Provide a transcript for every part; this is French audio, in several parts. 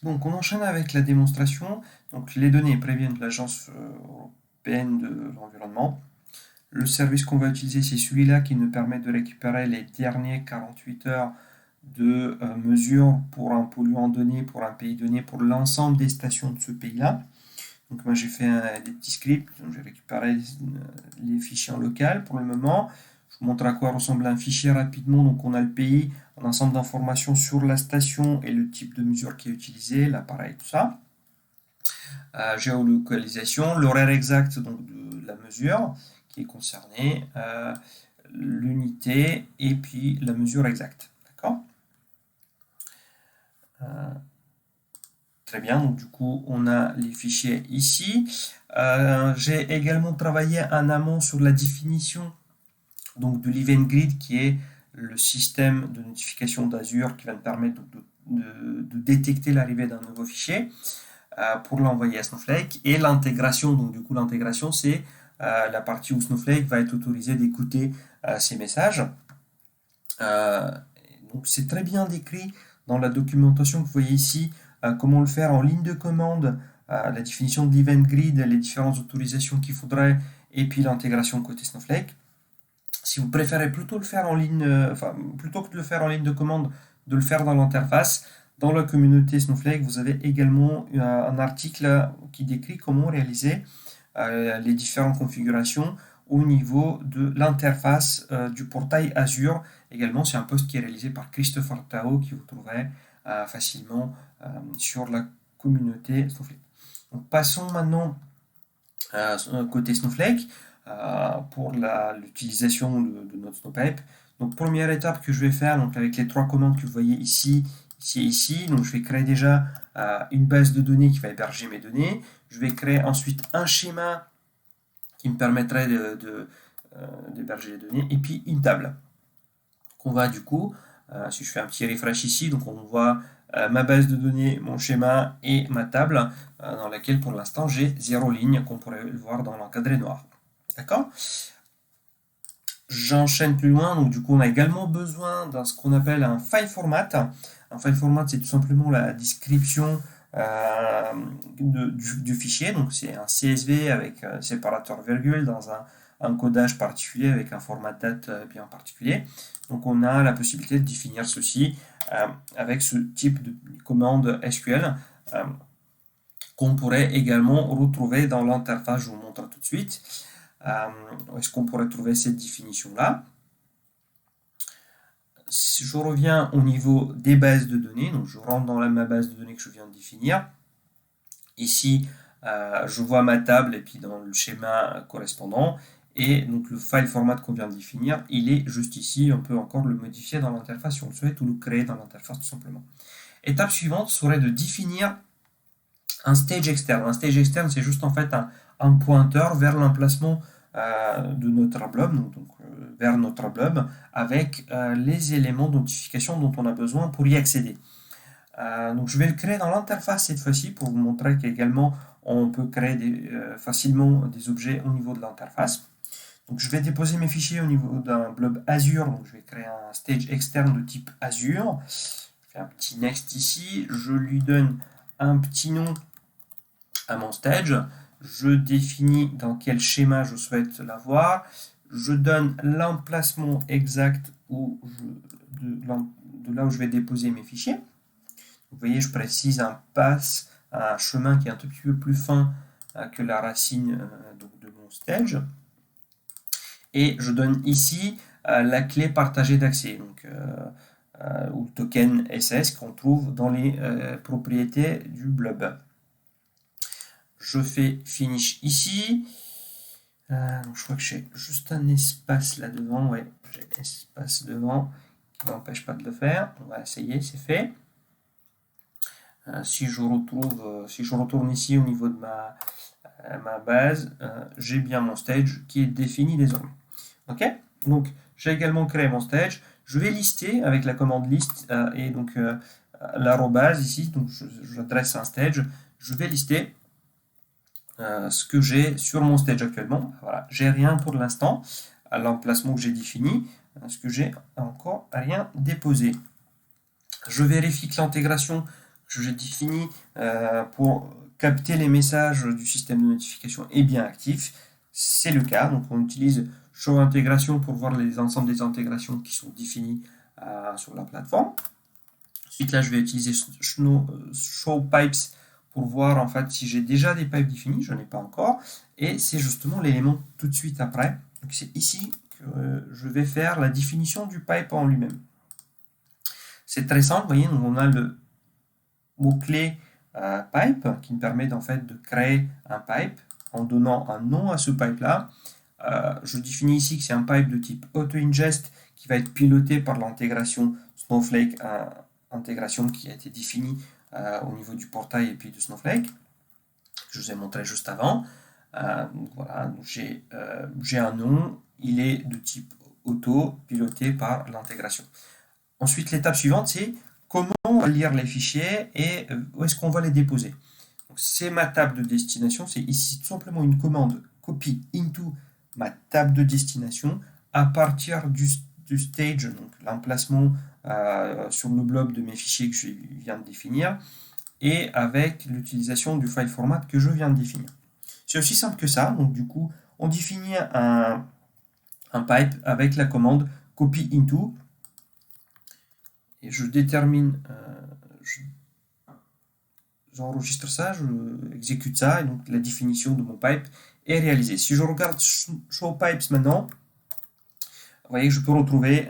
Donc, on enchaîne avec la démonstration. Donc, les données préviennent de l'Agence européenne de l'environnement. Le service qu'on va utiliser, c'est celui-là qui nous permet de récupérer les derniers 48 heures de mesures pour un polluant donné, pour un pays donné, pour l'ensemble des stations de ce pays-là. Donc, moi, j'ai fait des petits scripts. J'ai récupéré les fichiers en local pour le moment. Je vous montre à quoi ressemble un fichier rapidement. Donc, on a le pays, un ensemble d'informations sur la station et le type de mesure qui est utilisé, l'appareil, tout ça. Géolocalisation, l'horaire exact donc, de la mesure qui est concernée, l'unité et puis la mesure exacte. D'accord. Très bien, donc du coup on a les fichiers ici. J'ai également travaillé en amont sur la définition donc, de l'Event Grid qui est le système de notification d'Azure qui va me permettre de détecter l'arrivée d'un nouveau fichier pour l'envoyer à Snowflake, et l'intégration. Donc du coup l'intégration c'est la partie où Snowflake va être autorisé d'écouter ces messages. Donc c'est très bien décrit dans la documentation que vous voyez ici, comment le faire en ligne de commande, la définition de l'Event Grid, les différentes autorisations qu'il faudrait, et puis l'intégration côté Snowflake. Si vous préférez plutôt le faire en ligne, plutôt que de le faire en ligne de commande, de le faire dans l'interface, dans la communauté Snowflake, vous avez également un article qui décrit comment réaliser les différentes configurations au niveau de l'interface du portail Azure. Également, c'est un post qui est réalisé par Christopher Tao, qui vous trouverez facilement sur la communauté Snowflake. Donc, passons maintenant côté Snowflake pour l'utilisation de notre Snowpipe. Donc, première étape que je vais faire, donc avec les trois commandes que vous voyez ici, ici et ici, donc je vais créer déjà une base de données qui va héberger mes données. Je vais créer ensuite un schéma qui me permettrait d'héberger les données, et puis une table qu'on va du coup, si je fais un petit refresh ici, donc on voit ma base de données, mon schéma et ma table dans laquelle pour l'instant j'ai 0 ligne, comme on pourrait le voir dans l'encadré noir. D'accord. J'enchaîne plus loin, donc du coup on a également besoin d'un ce qu'on appelle un file format. Un file format, c'est tout simplement la description du fichier, donc c'est un CSV avec séparateur virgule dans un codage particulier avec un format date bien particulier. Donc on a la possibilité de définir ceci avec ce type de commande SQL qu'on pourrait également retrouver dans l'interface. Je vous montre tout de suite. Est-ce qu'on pourrait trouver cette définition-là? Si je reviens au niveau des bases de données, donc je rentre dans ma base de données que je viens de définir. Ici, je vois ma table et puis dans le schéma correspondant. Et donc le file format qu'on vient de définir, il est juste ici. On peut encore le modifier dans l'interface si on le souhaite, ou le créer dans l'interface tout simplement. Étape suivante serait de définir un stage externe. Un stage externe, c'est juste en fait un pointeur vers l'emplacement de notre blob, donc vers notre blob, avec les éléments de notification dont on a besoin pour y accéder. Donc je vais le créer dans l'interface cette fois-ci pour vous montrer qu'également on peut créer facilement des objets au niveau de l'interface. Donc je vais déposer mes fichiers au niveau d'un blob Azure, donc je vais créer un stage externe de type Azure. Je fais un petit next ici, je lui donne un petit nom à mon stage, je définis dans quel schéma je souhaite l'avoir, je donne l'emplacement exact de là où je vais déposer mes fichiers. Vous voyez, je précise un chemin qui est un tout petit peu plus fin que la racine de mon stage. Et je donne ici la clé partagée d'accès, ou le token SS qu'on trouve dans les propriétés du blob. Je fais finish ici. Donc je crois que j'ai juste un espace là devant. Ouais, j'ai un espace devant qui n'empêche pas de le faire. On va essayer, c'est fait. Si je retourne ici au niveau de ma base, j'ai bien mon stage qui est défini désormais. Ok. Donc j'ai également créé mon stage. Je vais lister avec la commande list et donc l'arrobase ici. Donc j'adresse un stage. Je vais lister ce que j'ai sur mon stage actuellement. Voilà, j'ai rien pour l'instant à l'emplacement que j'ai défini, parce que j'ai encore rien déposé. Je vérifie que l'intégration que que j'ai défini pour capter les messages du système de notification est bien actif. C'est le cas, donc on utilise Show Intégration pour voir les ensembles des intégrations qui sont définies sur la plateforme. Ensuite, là, je vais utiliser Show Pipes pour voir en fait si j'ai déjà des pipes définis, je n'ai pas encore, et c'est justement l'élément tout de suite après. Donc c'est ici que je vais faire la définition du pipe en lui-même. C'est très simple, vous voyez, donc on a le mot-clé pipe qui me permet en fait de créer un pipe en donnant un nom à ce pipe-là. Je définis ici que c'est un pipe de type auto-ingest qui va être piloté par l'intégration Snowflake, intégration qui a été définie au niveau du portail et puis de Snowflake, que je vous ai montré juste avant. Voilà, j'ai un nom, il est de type auto, piloté par l'intégration. Ensuite, l'étape suivante, c'est comment on va lire les fichiers et où est-ce qu'on va les déposer. C'est ma table de destination, c'est ici tout simplement une commande copy into ma table de destination à partir du stage, donc l'emplacement sur le bloc de mes fichiers que je viens de définir, et avec l'utilisation du file format que je viens de définir. C'est aussi simple que ça, donc du coup, on définit un pipe avec la commande copy into, et je détermine, j'enregistre ça, je exécute ça, et donc la définition de mon pipe est réalisée. Si je regarde Show Pipes maintenant, vous voyez que je peux retrouver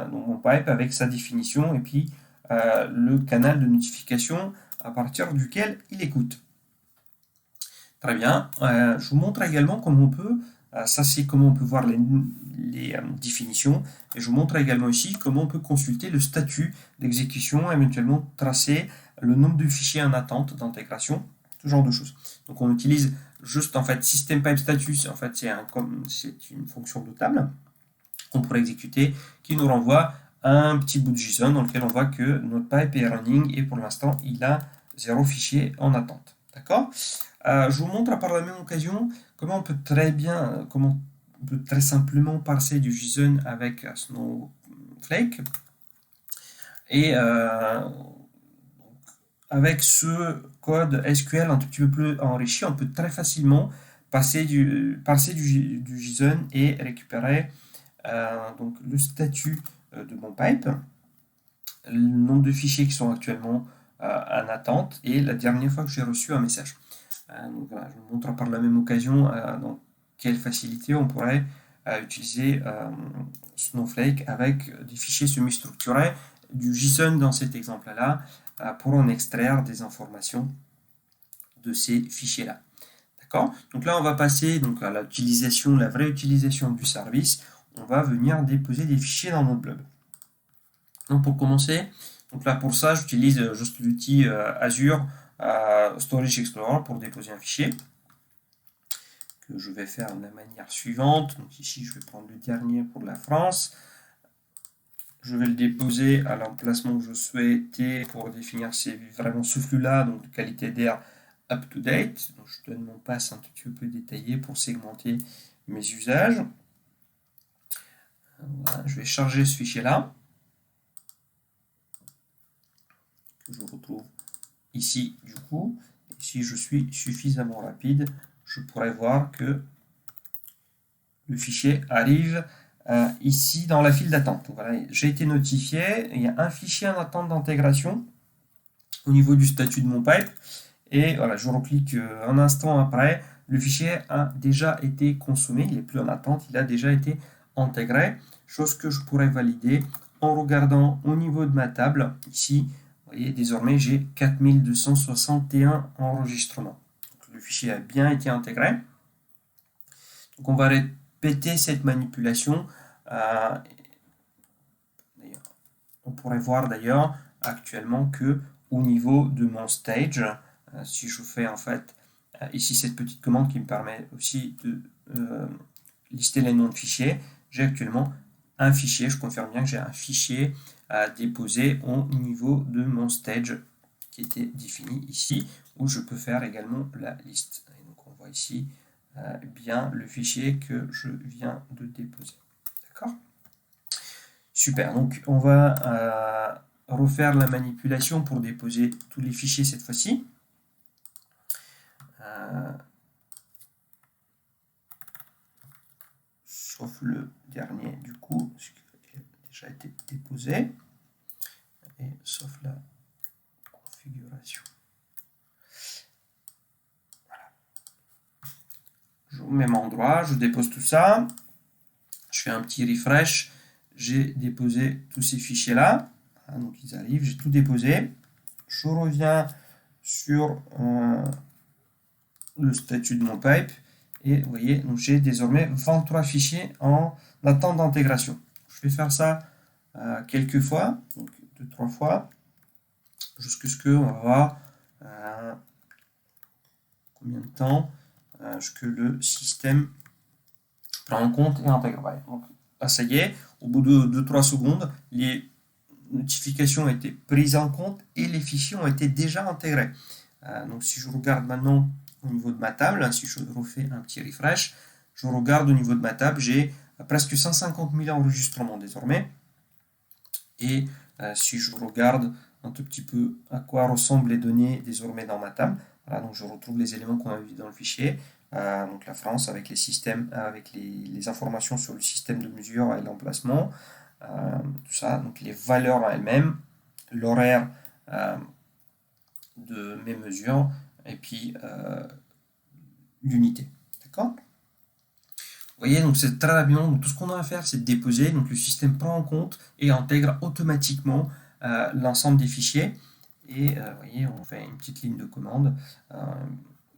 mon pipe avec sa définition et puis le canal de notification à partir duquel il écoute. Très bien. Je vous montre également comment on peut, ça c'est comment on peut voir les définitions, et je vous montre également ici comment on peut consulter le statut d'exécution, éventuellement tracer le nombre de fichiers en attente d'intégration, ce genre de choses. Donc on utilise juste en fait System Pipe Status, en fait c'est une fonction de table qu'on pourrait exécuter qui nous renvoie un petit bout de JSON dans lequel on voit que notre pipe est running et pour l'instant il a 0 fichier en attente. D'accord ? Je vous montre par la même occasion comment on peut très simplement parser du JSON avec Snowflake. Et avec ce code SQL un tout petit peu plus enrichi, on peut très facilement parser du JSON et récupérer donc le statut de mon pipe, le nombre de fichiers qui sont actuellement en attente et la dernière fois que j'ai reçu un message. Donc voilà, je vous montre par la même occasion dans quelle facilité on pourrait utiliser Snowflake avec des fichiers semi-structurés, du JSON dans cet exemple-là, pour en extraire des informations de ces fichiers-là. D'accord ? Donc là, on va passer donc, à l'utilisation, la vraie utilisation du service. On va venir déposer des fichiers dans notre blob. Donc pour commencer, donc là pour ça, j'utilise juste l'outil Azure Storage Explorer pour déposer un fichier que je vais faire de la manière suivante. Donc ici, je vais prendre le dernier pour la France. Je vais le déposer à l'emplacement que je souhaitais pour définir vraiment ce flux-là, donc de qualité d'air up to date. Donc je donne mon pass un tout petit peu détaillé pour segmenter mes usages. Voilà, je vais charger ce fichier-là, que je retrouve ici du coup. Et si je suis suffisamment rapide, je pourrais voir que le fichier arrive ici dans la file d'attente. Voilà, j'ai été notifié, il y a un fichier en attente d'intégration au niveau du statut de mon pipe. Et voilà, je reclique un instant après, le fichier a déjà été consommé, il n'est plus en attente, il a déjà été intégré, chose que je pourrais valider en regardant au niveau de ma table. Ici, vous voyez, désormais j'ai 4261 enregistrements. Donc, le fichier a bien été intégré. Donc on va répéter cette manipulation. On pourrait voir d'ailleurs actuellement que au niveau de mon stage, si je fais en fait ici cette petite commande qui me permet aussi de lister les noms de fichiers, j'ai actuellement un fichier, je confirme bien que j'ai un fichier à déposer au niveau de mon stage qui était défini ici, où je peux faire également la liste. Et donc on voit ici bien le fichier que je viens de déposer. D'accord ? Super, donc on va refaire la manipulation pour déposer tous les fichiers cette fois-ci. Sauf le dernier du coup, ce qui a déjà été déposé, et sauf la configuration. Voilà. Je au même endroit, je dépose tout ça, je fais un petit refresh, j'ai déposé tous ces fichiers là, donc ils arrivent, j'ai tout déposé, je reviens sur le statut de mon pipe, et vous voyez, donc j'ai désormais 23 fichiers en attente d'intégration. Je vais faire ça quelques fois, donc 2-3 fois, jusqu'à ce qu'on va voir combien de temps que le système prend en compte et intègre. Donc là, ça y est, au bout de 2-3 secondes, les notifications ont été prises en compte et les fichiers ont été déjà intégrés. Donc si je regarde maintenant au niveau de ma table, si je refais un petit refresh, je regarde au niveau de ma table, j'ai presque 150 000 enregistrements désormais. Et si je regarde un tout petit peu à quoi ressemblent les données désormais dans ma table, voilà, donc je retrouve les éléments qu'on a vus dans le fichier, donc la France avec les systèmes, avec les informations sur le système de mesure et l'emplacement, tout ça, donc les valeurs en elles-mêmes, l'horaire de mes mesures, et puis l'unité. D'accord ? Vous voyez, donc c'est très rapidement, donc tout ce qu'on a à faire, c'est de déposer, donc le système prend en compte et intègre automatiquement l'ensemble des fichiers. Et vous voyez, on fait une petite ligne de commande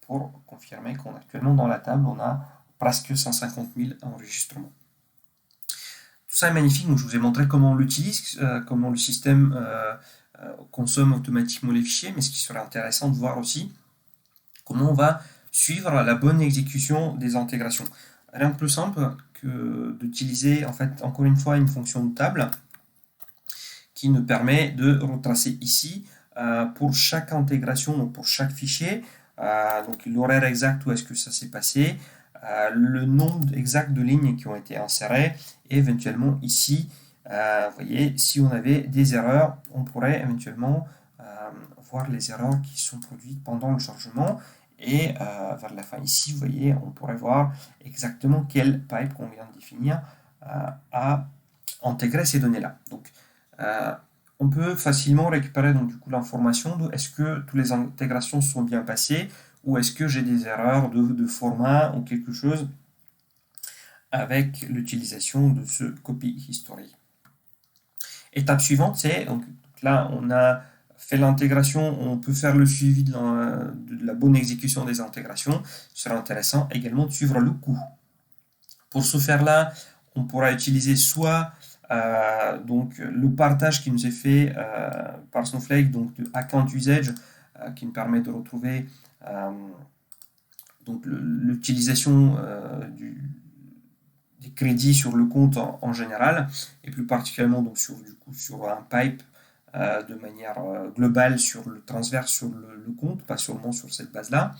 pour confirmer qu'on est actuellement dans la table, on a presque 150 000 enregistrements. Tout ça est magnifique, donc je vous ai montré comment on l'utilise, comment le système consomme automatiquement les fichiers, mais ce qui serait intéressant de voir aussi, comment on va suivre la bonne exécution des intégrations. Rien de plus simple que d'utiliser, en fait, encore une fois, une fonction de table qui nous permet de retracer ici pour chaque intégration, donc pour chaque fichier, donc l'horaire exact où est-ce que ça s'est passé, le nombre exact de lignes qui ont été insérées, et éventuellement ici, vous voyez, si on avait des erreurs, on pourrait éventuellement voir les erreurs qui sont produites pendant le chargement. Et vers la fin ici, vous voyez, on pourrait voir exactement quel pipe qu'on vient de définir a intégré ces données-là. Donc, on peut facilement récupérer donc, du coup, l'information de est-ce que toutes les intégrations sont bien passées ou est-ce que j'ai des erreurs de format ou quelque chose avec l'utilisation de ce copy history. Étape suivante, c'est, donc là, on a fait l'intégration, on peut faire le suivi de la bonne exécution des intégrations. Ce sera intéressant également de suivre le coût. Pour ce faire-là, on pourra utiliser soit donc, le partage qui nous est fait par Snowflake, donc de Account Usage, qui nous permet de retrouver donc l'utilisation des crédits sur le compte en général, et plus particulièrement donc, sur un pipe de manière globale sur le transverse sur le compte, pas seulement sur cette base-là.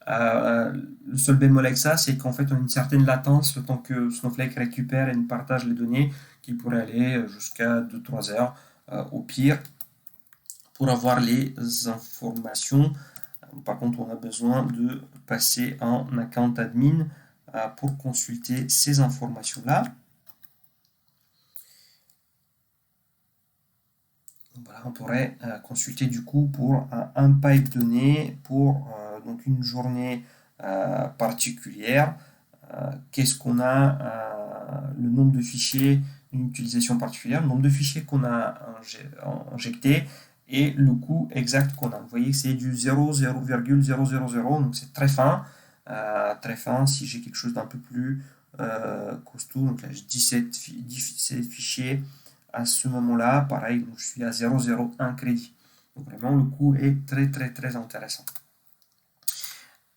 Le seul bémol avec ça, c'est qu'en fait on a une certaine latence le temps que Snowflake récupère et nous partage les données qui pourraient aller jusqu'à 2-3 heures au pire pour avoir les informations. Par contre, on a besoin de passer en account admin pour consulter ces informations-là. Voilà, on pourrait consulter du coup pour un pipe donné pour donc une journée particulière. Qu'est-ce qu'on a, le nombre de fichiers, une utilisation particulière, le nombre de fichiers qu'on a injecté et le coût exact qu'on a. Vous voyez que c'est du 0,000, donc c'est très fin. Si j'ai quelque chose d'un peu plus costaud, donc là j'ai 17 fichiers à ce moment-là, pareil, donc je suis à 0,01 crédit. Donc vraiment le coût est très intéressant.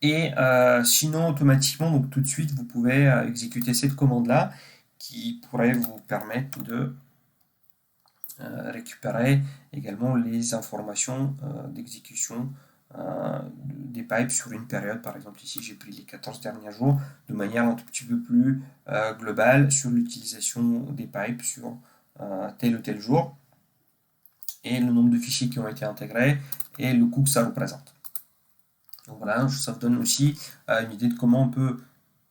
Et sinon automatiquement, donc tout de suite vous pouvez exécuter cette commande-là qui pourrait vous permettre de récupérer également les informations d'exécution des pipes sur une période. Par exemple ici j'ai pris les 14 derniers jours de manière un tout petit peu plus globale sur l'utilisation des pipes sur tel ou tel jour. et le nombre de fichiers qui ont été intégrés et le coût que ça représente. Donc voilà, ça vous donne aussi une idée de comment on peut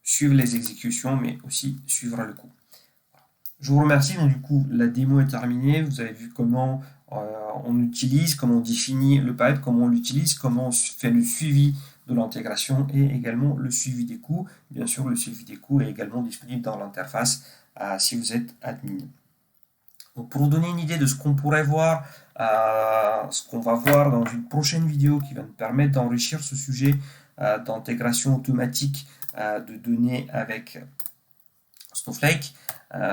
suivre les exécutions, mais aussi suivre le coût. Je vous remercie. Donc du coup, la démo est terminée. Vous avez vu comment on utilise, comment on définit le pipe, comment on l'utilise, comment on fait le suivi de l'intégration et également le suivi des coûts. Bien sûr, le suivi des coûts est également disponible dans l'interface si vous êtes admin. Donc pour vous donner une idée de ce qu'on pourrait voir, ce qu'on va voir dans une prochaine vidéo qui va nous permettre d'enrichir ce sujet d'intégration automatique de données avec Snowflake.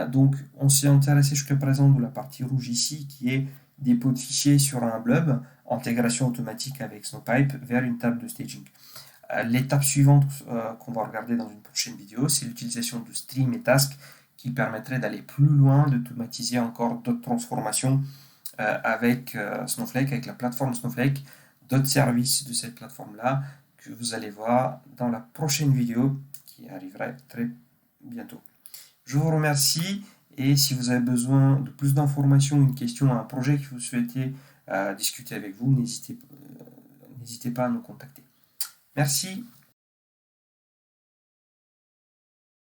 Donc on s'est intéressé jusqu'à présent de la partie rouge ici qui est dépôt de fichiers sur un blob, intégration automatique avec Snowpipe vers une table de staging. L'étape suivante qu'on va regarder dans une prochaine vidéo, c'est l'utilisation de stream et task qui permettrait d'aller plus loin, d'automatiser encore d'autres transformations avec Snowflake, avec la plateforme Snowflake, d'autres services de cette plateforme-là que vous allez voir dans la prochaine vidéo qui arrivera très bientôt. Je vous remercie et si vous avez besoin de plus d'informations, une question, un projet que vous souhaitez discuter avec vous, n'hésitez pas à nous contacter. Merci.